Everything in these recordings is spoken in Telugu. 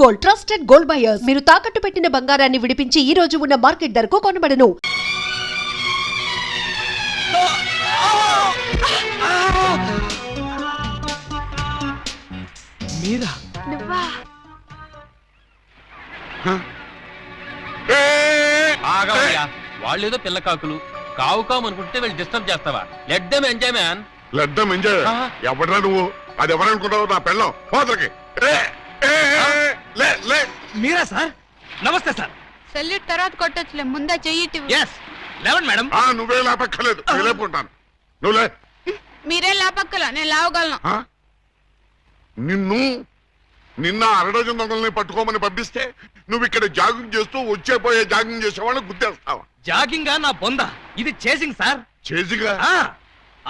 Gold, trusted gold buyers. మీరు తాకట్టు పెట్టిన బంగారాన్ని విడిపించి ఈ రోజు ఉన్న మార్కెట్ ధరకు కొనబడను. మీరా? నువ్వా? వాళ్ళేదో పిల్ల కాకులు కావు కావు అనుకుంటే వీళ్ళు డిస్టర్బ్ చేస్తావా? Let them enjoy man. Let them enjoy. ఎవడరా నువ్వు? అది ఎవరనుకుంటావు? నా పెళ్ళం పోతలకి. మీరా సార్? నమస్తే సార్. సెల్యూట్ తర్వాత కొట్టొచ్చులే, ముందే చెయ్యి. లేవండి మేడం. నువ్వే లేపక్కర్లేదు, నేను లేపుకుంటాను. నువ్వులే. మీరేం లేపక్కల, నేను లేవగలను. నిన్న అరడజన్ దొంగల్ని పట్టుకోమని పంపిస్తే నువ్వు ఇక్కడ జాగింగ్ చేస్తూ వచ్చేపోయే జాగింగ్ చేసేవాళ్ళని గుర్తేస్తావా? జాగింగ్ నా బొంద, ఇది చేసింగ్ సార్. చేసిగా?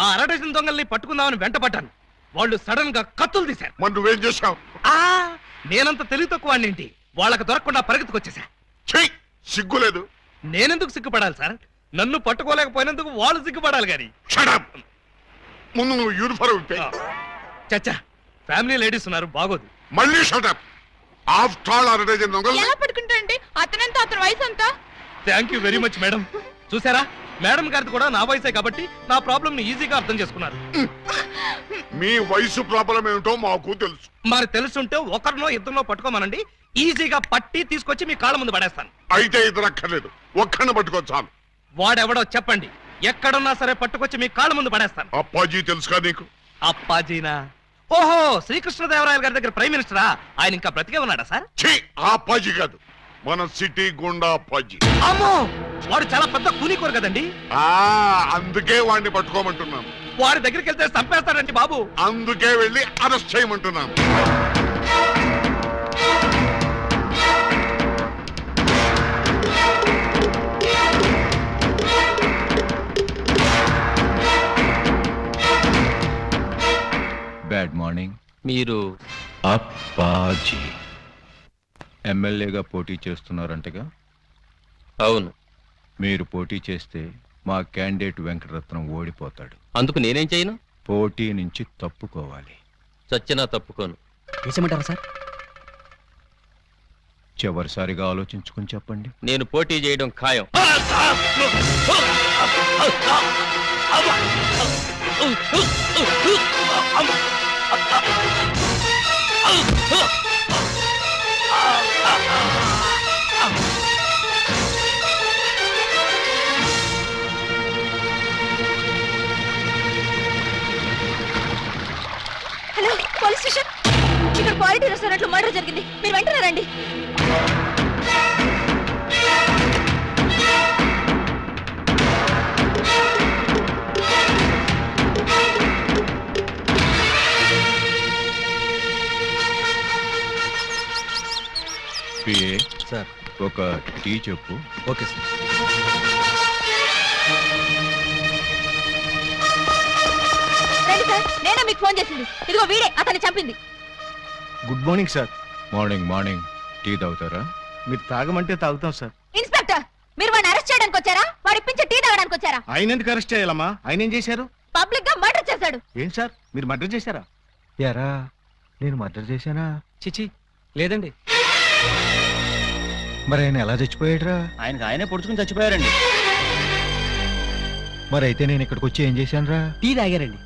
ఆ అరడజన్ దొంగల్ని పట్టుకుందామని వెంట పడ్డాను. వాళ్ళు సడన్ గా కత్తులు తీశారు. మరి నువ్వేం చేశావు? నేనంత తెలివి తక్కువ వాడినేంటి, వాళ్ళకి దొరకకుండా పరిగెత్తుకొచ్చేసా. సిగ్గులేదు? నేనెందుకు సిగ్గుపడాలి సార్? నన్ను పట్టుకోలేకపోయినందుకు వాళ్ళు సిగ్గుపడాలి గాని. ముందు నువ్వు యూనిఫారం ఇప్పే. చచ్చా, ఫ్యామిలీ లేడీస్ ఉన్నారు, బాగోదు. మళ్ళీ షటప్. ఆఫ్టర్ ఆల్ అరడజన్ దొంగలు ఎలా పట్టుకుంటారండి? అతనంతా అతని వయసు అంతా. Thank you very much madam. చూసారా, మేడం గారిది కూడా నా వయసే కాబట్టి నా ప్రాబ్లం ని ఈజీగా అర్థం చేసుకున్నారు. మీ వయసు ప్రాబ్లం ఏమిటో మాకు తెలుసు. మరి తెలుసుంటే ఒకరినో ఇద్దరినో పట్టుకోమనండి, ఈజీగా పట్టి తీసుకొచ్చి మీ కాళ్ళ ముందు పడేస్తాను. అయితే ఇద్దరు అక్కర్లేదు, ఒక్కడిని పట్టుకోవచ్చాను. వాడెవడో చెప్పండి, ఎక్కడున్నా సరే పట్టుకొచ్చి మీ కాళ్ళ ముందు పడేస్తాను. అప్పాజీ తెలుసుగా నీకు? అప్పాజీనా? ఓహో, శ్రీకృష్ణదేవరాయల గారి దగ్గర ప్రైమ్ మినిస్టరా? ఆయన ఇంకా బ్రతికే ఉన్నాడా సార్? ఆ అప్పాజీ కాదు, మన సిటీ గుండా అప్పాజీ. అమ్మో, వాడు చాలా పెద్ద కూలీకోరు కదండి. అందుకే వాడిని పట్టుకోమంటున్నాను. వాడి దగ్గరికి వెళ్తే చంపేస్తాడండి బాబు. అందుకే వెళ్ళి అరెస్ట్ చేయమంటున్నాను. Bad morning. మీరు అప్పాజీ ఎమ్మెల్యేగా పోటీ చేస్తున్నారంటగా? అవును. మీరు పోటీ చేస్తే మా క్యాండిడేట్ వెంకటరత్నం ఓడిపోతాడు. అందుకు నేనేం చేయను? పోటీ నుంచి తప్పుకోవాలి. చచ్చినా తప్పుకోను. వేసేమంటారా సార్? చివరిసారిగా ఆలోచించుకుని చెప్పండి. నేను పోటీ చేయడం ఖాయం. Hello, police station. ఇక్కడ క్వాలిటీ రెస్టారెంట్ లో మర్డర్ జరిగింది, మీరు వెంటనే రండి. పిఏ సార్, ఒక టీ చెప్పు. Okay sir. రండి సార్, నేనే మీకు ఫోన్ చేసింది. ఇదిగో వీడే అతన్ని చంపింది. Good morning sir. Morning morning. Tea తాగుతారా? మీరు తాగమంటే తాగుతాం సార్. ఇన్స్పెక్టర్, మీరు వాడిని అరెస్ట్ చేయడానికి వచ్చారా, వాడి ఇప్పించే టీ తాగడానికి వచ్చారా? ఆయన ఎందుకు అరెస్ట్ చేయాలమ్మా? ఆయన ఏం చేశారు? పబ్లిక్ గా మర్డర్ చేశాడు. ఏం సార్, మీరు మర్డర్ చేశారా? యారా, నేను మర్డర్ చేశానా? చిచి, లేదండి. మరి ఆయన ఎలా చచ్చిపోయాడురా? ఆయనకు ఆయనే పొడుచుకుని చచ్చిపోయారండి. మరి అయితే నేను ఇక్కడికి వచ్చి ఏం చేశానురా? టీ తాగారండి.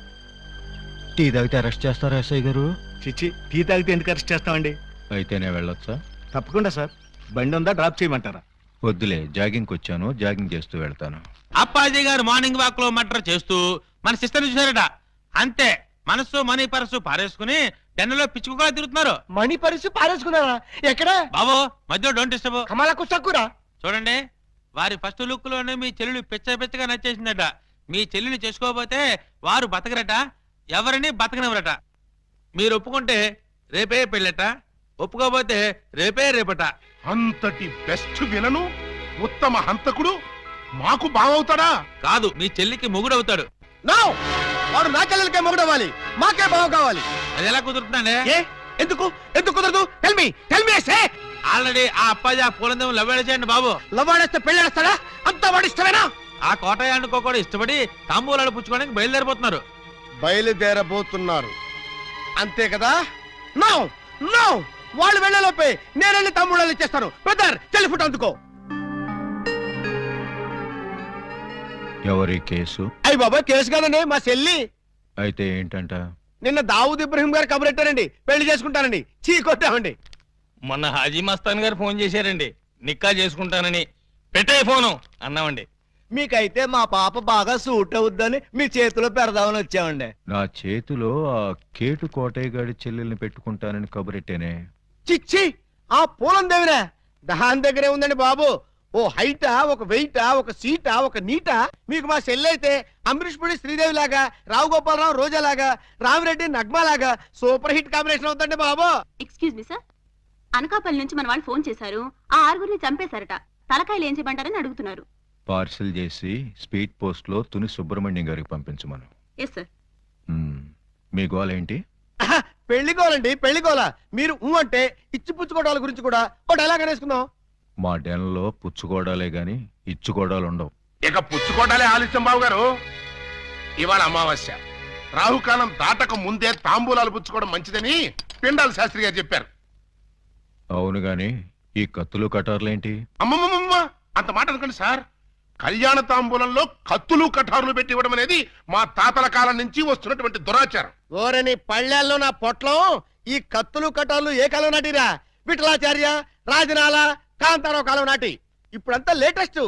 టీ తాగితే అరెస్ట్ చేస్తారా ఎస్ఐ గారు? చిచ్చి, టీ తాగితే ఎందుకు అరెస్ట్ చేస్తామండి? అయితే నేను వెళ్ళొచ్చా? తప్పకుండా సార్. బండి ఉందా, డ్రాప్ చేయమంటారా? వద్దులే, జాగింగ్కి వచ్చాను, జాగింగ్ చేస్తూ వెళ్తాను. అప్పాజీ గారు మార్నింగ్ వాక్ లో మర్డర్ చేస్తూ మన సిస్టర్ చూసారట. అంతే, మనసు మనీ పరసు పారేసుకుని టెన్నులో పిచ్చుకుగా తిరుగుతున్నారు. మణి పరిస్థితి పారేసుకున్నారా? ఎక్కడ బాబు మధ్యలో డోంట్ డిస్టర్బ్. కమలకు తక్కురా. చూడండి, వారి ఫస్ట్ లుక్ లోనే మీ చెల్లెలు పిచ్చగా నచ్చేసిందట. మీ చెల్లిని చేసుకోకపోతే వారు బతకరట, ఎవరిని బతకనివ్వరట. మీరు ఒప్పుకుంటే రేపే పెళ్ళట, ఒప్పుకోకపోతే రేపట. అంతటి బెస్ట్ విలను ఉత్తమ హంతకుడు మాకు బావవుతాడా? కాదు, మీ చెల్లికి మొగుడవుతాడు. వాడు నా చెల్లెలకే మొగుడవ్వాలి, మాకే బావ కావాలి. అది ఎలా కుదురుతుందండి? ఎందుకు ఎందుకు కుదరదు? టెల్ మీ ఆల్రెడీ ఆ అప్పాజీ ఆ పూలందేమో లవ్వేళ చేయండి బాబు. లవ్వాడేస్తే పెళ్ళేస్తాడా? అంతా వాడు ఇష్టమేనా? ఆ కోటయానుకో కూడా ఇష్టపడి తాంబూలాలు పుచ్చుకోవడానికి బయలుదేరబోతున్నారు అంతే కదా? నో నో, వాళ్ళు వెళ్ళలోపే నేను వెళ్ళి తమ్ముళ్ళు ఇచ్చేస్తాను. బ్రదర్ చెల్లి ఫుట్ అందుకో. ఎవరి కేసు? అయ్యి బాబా కేసు కాదండి, మా చెల్లి. అయితే ఏంటంట? నిన్న దావుద్ ఇబ్రహీం గారు కబురెట్టారండి, పెళ్లి చేసుకుంటానండి. చీ కొట్టామండి. మొన్న హాజీ మస్తాన్ గారు ఫోన్ చేశారండి, నిక్కా చేసుకుంటానని. పెట్టే ఫోను అన్నామండి. మీకైతే మా పాప బాగా సూట్ అవుద్దని మీ చేతిలో పెడదామని వచ్చామండి. నా చేతిలో ఆ కేటు కోటయ్య గారి చెల్లెల్ని పెట్టుకుంటానని కబురెట్టేనే. చిచ్చి ఆ పూలం దేవిరా దాని దగ్గరే ఉందండి బాబు. ఓ హైటా, ఒక వెయిటా, ఒక సీటా, ఒక నీటా. మీకు మా చెల్లైతే అమరీష్ పుడి శ్రీదేవి లాగా, రావు గోపాలరావు రోజా లాగా, రామిరెడ్డి నగ్మా లాగా సూపర్ హిట్ కాంబినేషన్ అవుతుందండి బాబు. ఎక్స్క్యూజ్ మీ సార్, అనకాపల్లి నుంచి మన వాళ్ళు ఫోన్ చేశారు. ఆ ఆరుగురిని చంపేశారట. తలకాయలు ఏం చేయమంటారని అడుగుతున్నారు. పార్సిల్ చేసి స్పీడ్ పోస్ట్ లో తుని సుబ్రహ్మణ్యం గారికి పంపించమను. Yes sir. మీ గోల్ ఏంటి? పెళ్లికోవాలండి, పెళ్లికోవాలా. మీరు అంటే ఇచ్చి పుచ్చుకోవడాల గురించి కూడా ఓ డైలాగ్ అనేసుకుందాం. మా డెన్లో పుచ్చుకోవడాలే గాని ఇచ్చుకోవడాలు ఉండవు. ఇక పుచ్చుకోటాలే ఆలస్యం బాబు గారు. ఇవాళ అమావాస్య, రాహుకాలం దాటక ముందే తాంబూలాలు పుచ్చుకోవడం మంచిదని పిండాల శాస్త్రి గారు చెప్పారు. అవును గాని ఈ కత్తులు కటార్లేంటి? అమ్మమ్మమ్మ అంత మాట అనుకోండి సార్. కళ్యాణ తాంబూలంలో కత్తులు కఠారులు పెట్టి ఇవ్వడం అనేది మా తాతల కాలం నుంచి వస్తున్నటువంటి దురాచారం. ఓరని పళ్ళెల్లో నా పొట్లం. ఈ కత్తులు కటాలు ఏ కాలం నాటిరా? విఠలాచార్య, రాజనాల, కాంతారావు కాలం నాటి. ఇప్పుడంతా లేటెస్ట్.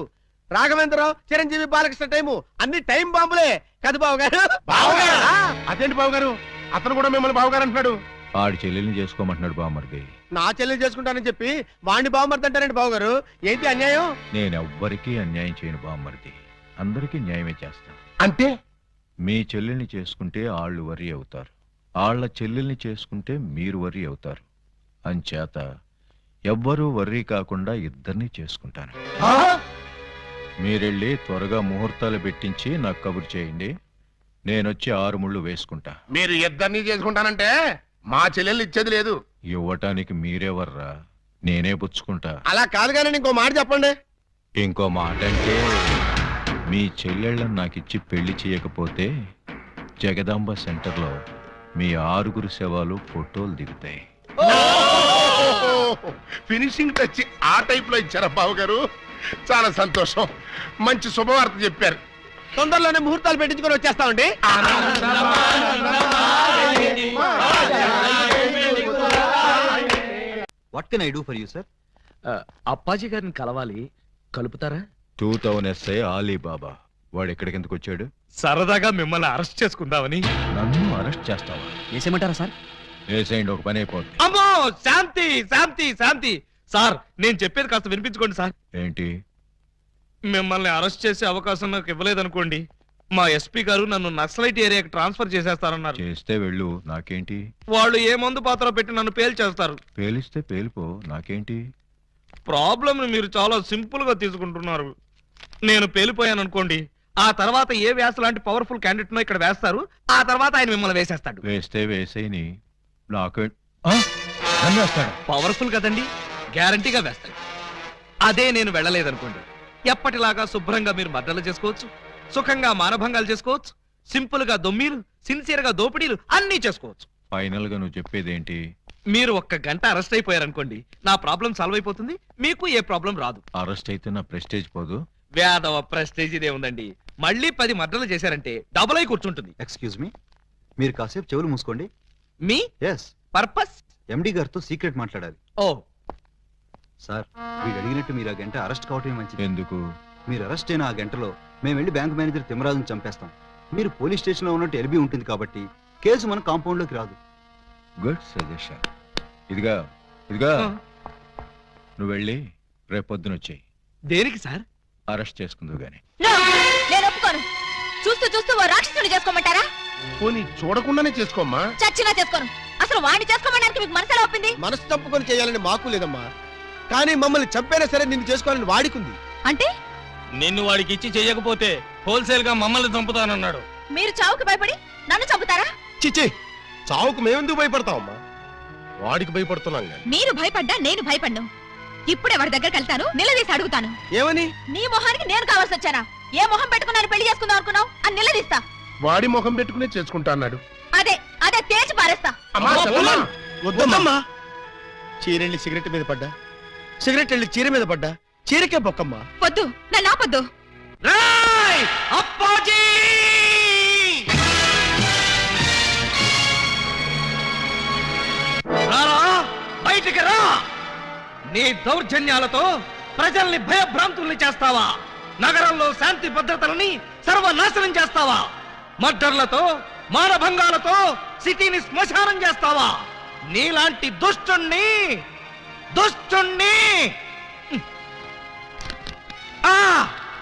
రాఘవేంద్రరావు, చిరంజీవి, బాలకృష్ణ టైము అన్ని టైం బాంబులే కదా బాబు గారు. అదేంటి బాబు గారు, అతను కూడా మిమ్మల్ని బావగారు అంటున్నాడు. ఆడి చెల్లెల్ని చేసుకోమంటున్నాడు బామ్మర్ది. నా చెల్లి చేసుకుంటానని చెప్పి వాణ్ణి బాగుమర్దంటారండి బాబు గారు. ఏంటి అన్యాయం? నేనెవ్వరికీ అన్యాయం చేయను బామ్మర్ది, అందరికీ న్యాయమే చేస్తాను. అంటే మీ చెల్లెల్ని చేసుకుంటే ఆళ్ళు వరి అవుతారు, ఆళ్ల చెల్లెల్ని చేసుకుంటే మీరు వరి అవుతారు. అంచేత ఎవ్వరూ వర్రీ కాకుండా ఇద్దరిని చేసుకుంటాను. మీరెళ్ళి త్వరగా ముహూర్తాలు పెట్టించి నాకు కబురు చేయండి. నేనొచ్చి 6 ముళ్ళు వేసుకుంటా. మీరు ఇద్దరిని చేసుకుంటానంటే మా చెల్లెల్ని ఇచ్చేది లేదు. ఇవ్వటానికి మీరెవర్రా, నేనే పుచ్చుకుంటా. అలా కాదు కానీ ఇంకో మాట చెప్పండి. ఇంకో మాట అంటే మీ చెల్లెళ్ళని నాకిచ్చి పెళ్లి చేయకపోతే జగదాంబ సెంటర్లో మీ 6 శవాలు ఫోటోలు దిగుతాయి. ఫినిషింగ్ టచ్ ఆ టైప్ లో ఇచ్చారా బాబు గారు? చాలా సంతోషం, మంచి శుభవార్త చెప్పారు. తొందరలోనే ముహూర్తాలు పెట్టించుకొని వచ్చేస్తామండి. What can I do for you sir? Appaji గారిని కలవాలి, కలుపుతారా? 2000 SI ఆలీబాబా వాడు ఎక్కడికి ఎందుకు వచ్చాడు? సరదాగా మిమ్మల్ని అరెస్ట్ చేసుకుందామని. నన్ను అరెస్ట్ చేస్తావా? వేసేయమంటారా సార్? వేసేయండి, ఒక పని అయిపోద్ది. అమ్మో శాంతి శాంతి శాంతి. సార్ నేను చెప్పేది కాస్త వినిపించుకోండి సార్. ఏంటి? మిమ్మల్ని అరెస్ట్ చేసే అవకాశం నాకు ఇవ్వలేదనుకోండి, మా ఎస్పీ గారు నన్ను నక్సలైట్ ఏరియాకి ట్రాన్స్ఫర్ చేసేస్తారన్నారు. చేస్తే వెళ్ళు, నాకేంటి? వాళ్ళు ఏ మందు పాత్ర పెట్టి నన్ను పేల్చేస్తారు. పేలిస్తే పేలిపో, నాకేంటి? ప్రాబ్లం మీరు చాలా సింపుల్ గా తీసుకుంటున్నారు. నేను పేలిపోయాను అనుకోండి, ఆ తర్వాత ఏ వ్యాస లాంటి పవర్ఫుల్ క్యాండిడేట్ నో ఇక్కడ వేస్తారు, ఆ తర్వాత ఆయన మిమ్మల్ని వేసేస్తాడు. వేస్తే వేసేయని, నాకే నన్ను వేస్తాడు. పవర్ఫుల్ కదండి, గ్యారంటీగా వేస్తాడు. అదే నేను వెళ్ళలేదనుకోండి, ఎప్పటిలాగా శుభ్రంగా మీరు మర్డర్లు చేసుకోవచ్చు, సుఖంగా మానభంగాలు చేసుకోవచ్చు, సింపుల్ గా దొమ్మీలు, సిన్సియర్ గా దోపిడీలు అన్నీ చేసుకోవచ్చు. ఫైనల్ గా నువ్వు చెప్పేదేంటి? మీరు 1 గంట అరెస్ట్ అయిపోయారనుకోండి, నా ప్రాబ్లం సాల్వ్ అయిపోతుంది, మీకు ఏ ప్రాబ్లం రాదు. అరెస్ట్ అయితే నా ప్రెస్టేజ్ పోదు? వేదవ ప్రెస్టేజ్ ఇదే ఉందండి. మళ్ళీ 10 మర్డర్లు చేశారంటే డబుల్ అయి కూర్చుంటుంది. ఎక్స్క్యూజ్ మీ, మీరు కాసేపు చెవులు మూసుకోండి. Me yes, purpose? ఎండి గారితో సీక్రెట్ మాట్లాడాలి. ఓ సార్, వీడు అడిగినట్టు మీరు ఆ గంట అరెస్ట్ కావటమే మంచిది. ఎందుకు? మీరు అరెస్ట్ అయిన ఆ గంటలో మేము వెళ్ళి బ్యాంక్ మేనేజర్ తిమ్మరాజును చంపేస్తాం. మీరు పోలీస్ స్టేషన్ లో ఉన్నట్టు ఎల్బీ ఉంటుంది కాబట్టి కేసు మన కాంపౌండ్ లోకి రాదు. Good suggestion. ఇదిగా నువ్వు వెళ్ళి రేపొద్దున వచ్చేయి. దేనికి సార్? అరెస్ట్ చేసుకుందు గాని. నేను ఒప్పుకోను. చూస్తూ చూస్తూ ఓ రాక్షసుని చేసుకోమంటారా? పోనీ చూడకుండానే చేసుకోమ్మా. చచ్చినా చేసుకోను. అసలు వాడిని చేసుకోమడానికి మీకు మనసు ఎలా ఒప్పింది? మనసు చంపుకొని చేయాలని మాకు లేదమ్మా, కానీ మమ్మల్ని చంపైనా సరే నిన్ను చేసుకోవాలని వాడికుంది. అంటే నిన్ను వాడికి ఇచ్చి చెయ్యకపోతే హోల్సేల్ గా మమ్మల్ని చంపుతానన్నాడు. మీరు చావుకి భయపడి నన్ను చంపుతారా? చిచ్చి, చావుకు మేమెందుకు భయపడతామమ్మా? వాడికి భయపడుతున్నాం. మీరు భయపడ్డా నేను భయపడ్ను. ఇప్పుడే వాడి దగ్గరికి వెళ్తాను, నిలదీసి అడుగుతాను. ఏమని? నీ మొహానికి నేను కావాల్సి వచ్చానా? ఏ మొహం పెట్టుకున్నాను పెళ్లి చేసుకుందాం అనుకున్నావు అని నిలదీస్తా. వాడి ముఖం పెట్టుకునే చేసుకుంటా అన్నాడు. అదే అదే తేల్చి పారేస్తా. అమ్మా, చెప్పమ్మా. వద్దమ్మా. చీరెళ్ళి సిగరెట్ మీద పడ్డా, సిగరెట్ వెళ్ళి చీర మీద పడ్డా, చీరకే బొక్కమ్మ. వద్దు నన్ను ఆపొద్దు. రేయ్ అప్పాజీ! రారా, బయటికి రా! నీ దౌర్జన్యాలతో ప్రజల్ని భయభ్రాంతుల్ని చేస్తావా? నగరంలో శాంతి భద్రతలని సర్వనాశనం చేస్తావా? మర్డర్లతో మానభంగాలతో సిటీని శ్మశానం చేస్తావా? నీలాంటి దుష్టుణ్ణి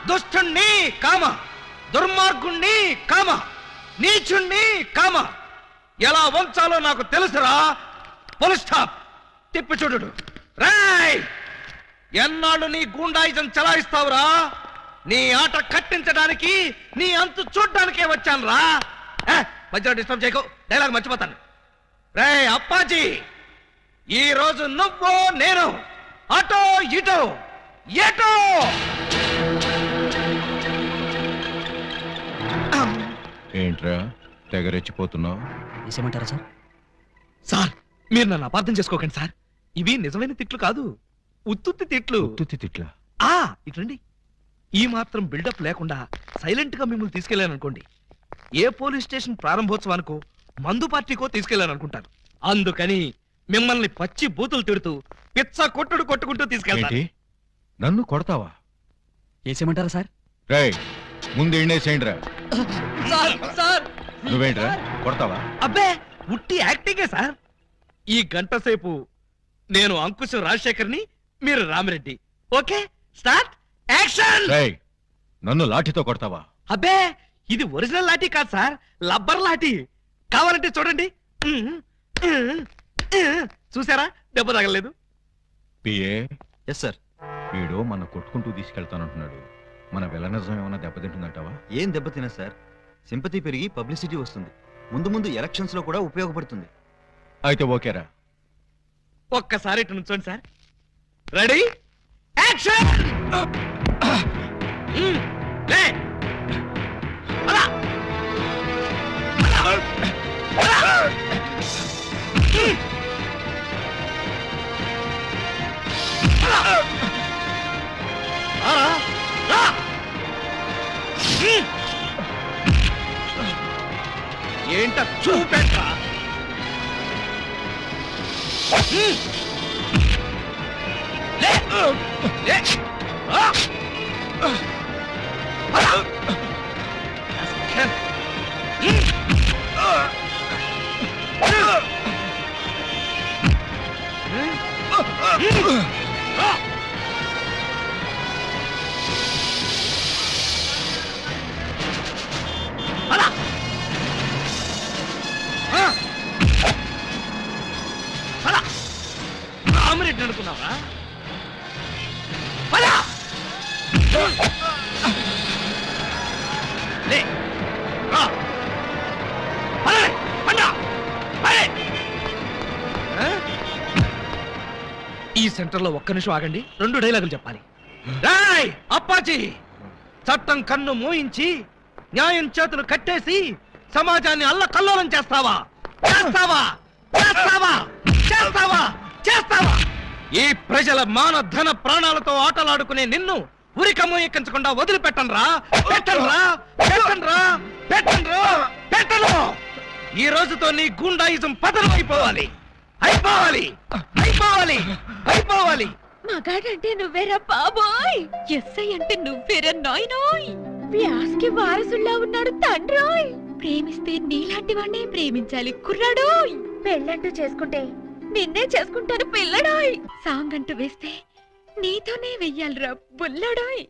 దుష్టుణ్ణి కామ, దుర్మార్గుణ్ణి కామ, నీచుణ్ణి కామ ఎలా వంచాలో నాకు తెలుసురా. Full stop. తిప్పి చూడు. రాయ్, ఎన్నాళ్ళు నీ గూండాయిజం చలాయిస్తావురా? నీ ఆట కట్టించడానికి, నీ అంతు చూడ్డానికే వచ్చాను రా. మధ్యలో డిస్టర్బ్ చేయకు, డైలాగ్ మర్చిపోతాను. రేయ్ అప్పాజీ, ఈ రోజు నువ్వు నేను అటో ఇటో ఎటో. ఏంట్రా తెగరెచ్చిపోతున్నావు? వేసేయమంటారా సార్? సార్, మీరు నన్ను అపార్థం చేసుకోకండి సార్. ఇవి నిజమైన తిట్లు కాదు, ఉత్తుత్తి తిట్లు. ఉత్తుత్తి తిట్లా? ఇట్లండి. ఈ మాత్రం బిల్డప్ లేకుండా సైలెంట్ గా మిమ్మల్ని తీసుకెళ్లాననుకోండి, ఏ పోలీస్ స్టేషన్ ప్రారంభోత్సవానికో మందు పార్టీకో తీసుకెళ్లాననుకుంటారు. అందుకని మిమ్మల్ని పచ్చి బూతులు తిడుతూ పిచ్చ కొట్టుకుంటూ తీసుకెళ్తాను. ఏంటి, నన్ను కొడతావా? వేసేయమంటారా సార్? రేయ్, ముందు ఎండేసేయండిరా. సార్ నువ్వేంట్రా కొడతావా? అబ్బే, ఉట్టి యాక్టింగే సార్. ఈ గంట సేపు నేను అంకుశ్ రాజశేఖర్ని, మీరు రామిరెడ్డి. Okay, start action. రేయ్, నన్ను లాఠీతో కొడతావా? అబ్బే, ఇది ఒరిజినల్ లాఠీ కాదు సార్, లబ్బర్ లాఠీ. కావాలంటే చూడండి. చూసారా, దెబ్బ తగలేదు. PA, yes sir. వీడు మన కొట్టుకుంటూ తీసుకెళ్తానంటున్నాడు. మన విలనిజం ఏమైనా దెబ్బతింటుందంటావా? ఏం దెబ్బతినా సార్, సింపతి పెరిగి పబ్లిసిటీ వస్తుంది. ముందు ముందు ఎలక్షన్స్ లో కూడా ఉపయోగపడుతుంది. అయితే ఓకేరా. ఒక్కసారి ఇటు నుంచోండి సార్. Ready action. లే, అలా. ఏంట చూపెట్ట. రామిరెడ్డి అనుకున్నావా? ఈ సెంటర్ లో ఒక్క నిమిషం ఆగండి, 2 డైలాగులు చెప్పాలి. రేయ్ అప్పాజీ, చట్టం కన్ను మోయించి న్యాయం చేతులు కట్టేసి సమాజాన్ని అల్లకల్లోలం చేస్తావా? చేస్తావా? ఈ ప్రజల మాన ధన ప్రాణాలతో ఆటలాడుకునే నిన్ను ఉరికమ్మ ఎక్కించకుండా వదిలిపెట్టనురా. పెట్టను. ఈ రోజుతో నీ గూండాయిజం పతనం అయిపోవాలి. మగాడంటే నువ్వేరా బాబోయ్, ఎస్ఐ అంటే నువ్వేరా నాయనోయ్, వ్యాస్కి వారసుల్లా ఉన్నాడు తండ్రోయ్. ప్రేమిస్తే నీలాంటి వాడినే ప్రేమించాలి కుర్రాడోయ్. పెళ్ళంటూ చేసుకుంటే నిన్నే చేసుకుంటాను పిల్లడోయ్. సాంగ్ అంటూ వేస్తే నీతోనే వెయ్యాలిరా బుల్లడోయ్.